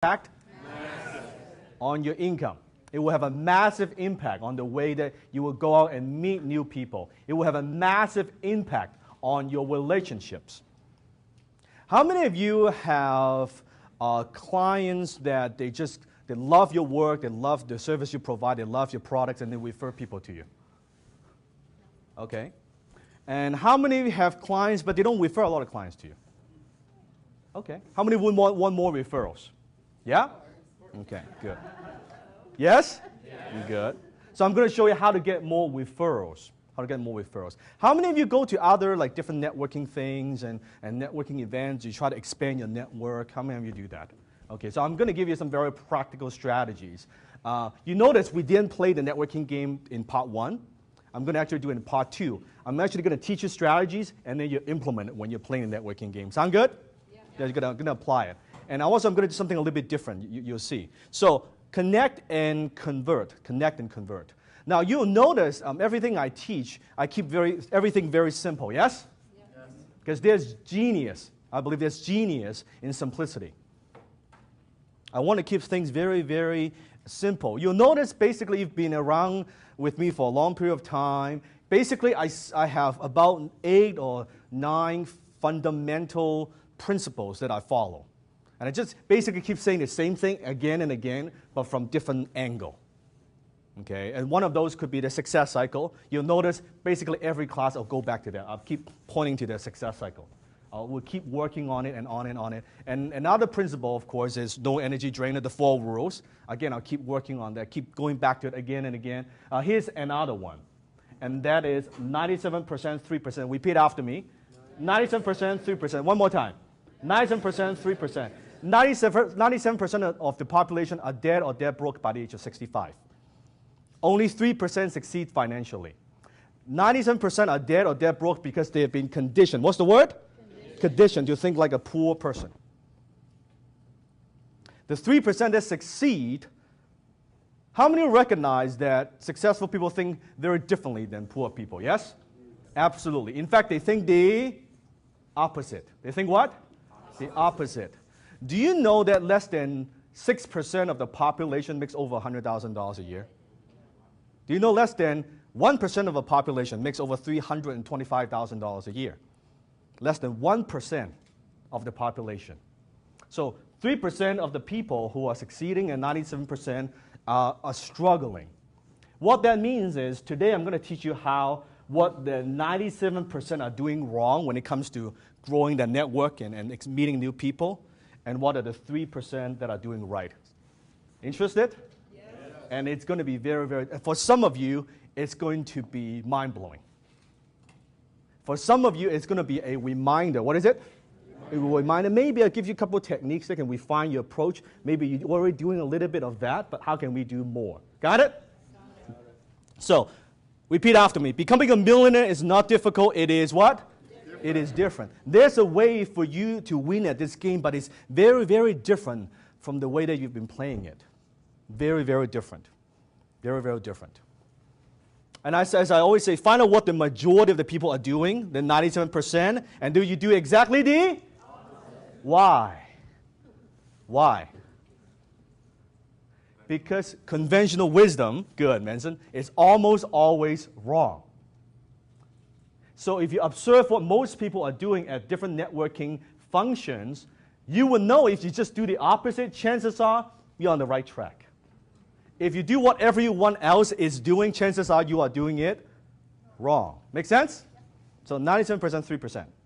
impact on your income. It will have a massive impact on the way that you will go out and meet new people. It will have a massive impact on your relationships. How many of you have clients that they love your work, they love the service you provide, they love your products, and they refer people to you? Okay. And how many of you have clients, but they don't refer a lot of clients to you? Okay. How many would want more referrals? Yeah? Okay, good. Yes? Yeah. Good. So I'm going to show you how to get more referrals. How many of you go to other different networking things and networking events? You try to expand your network. How many of you do that? Okay, so I'm going to give you some very practical strategies. You notice we didn't play the networking game in part 1. I'm going to actually do it in part 2. I'm actually going to teach you strategies, and then you implement it when you're playing the networking game. Sound good? Yeah. You're going to apply it. And also I'm going to do something a little bit different. You'll see. So connect and convert. Connect and convert. Now you'll notice everything I teach, I keep everything very simple. Yes? Yes. Because there's genius. I believe there's genius in simplicity. I want to keep things very, very simple. You'll notice basically you've been around with me for a long period of time. Basically, I have about 8 or 9 fundamental principles that I follow. And I just basically keep saying the same thing again and again, but from different angle. Okay? And one of those could be the success cycle. You'll notice basically every class I'll go back to that. I'll keep pointing to the success cycle. We'll keep working on it and on and on it. And another principle, of course, is no energy drain of the 4 rules. Again, I'll keep working on that, keep going back to it again and again. Here's another one, and that is 97%, 3%. Repeat after me. 97%, 3%. One more time. 97%, 3%. 97% of the population are dead or dead broke by the age of 65. Only 3% succeed financially. 97% are dead or dead broke because they have been conditioned. What's the word? Conditioned to think like a poor person. The 3% that succeed, how many recognize that successful people think very differently than poor people? Yes? Absolutely. In fact, they think the opposite. They think what? The opposite. Do you know that less than 6% of the population makes over $100,000 a year? Do you know less than 1% of the population makes over $325,000 a year? Less than 1% of the population. So 3% of the people who are succeeding and 97% are struggling. What that means is today I'm going to teach you what the 97% are doing wrong when it comes to growing their network and meeting new people, and what are the 3% that are doing right. Interested? Yes. And it's going to be very, very, for some of you, it's going to be mind-blowing. For some of you, it's going to be a reminder. What is it? A reminder. Maybe I'll give you a couple of techniques that can refine your approach. Maybe you're already doing a little bit of that, but how can we do more? Got it? Got it. So, repeat after me. Becoming a millionaire is not difficult. It is what? Different. It is different. There's a way for you to win at this game, but it's very, very different from the way that you've been playing it. Very, very different. Very, very different. And as I always say, find out what the majority of the people are doing, the 97%, and do you do exactly the opposite? Why? Why? Because conventional wisdom, good, Manson, is almost always wrong. So if you observe what most people are doing at different networking functions, you will know if you just do the opposite, chances are you're on the right track. If you do what everyone else is doing, chances are you are doing it wrong. Make sense? So 97%, 3%.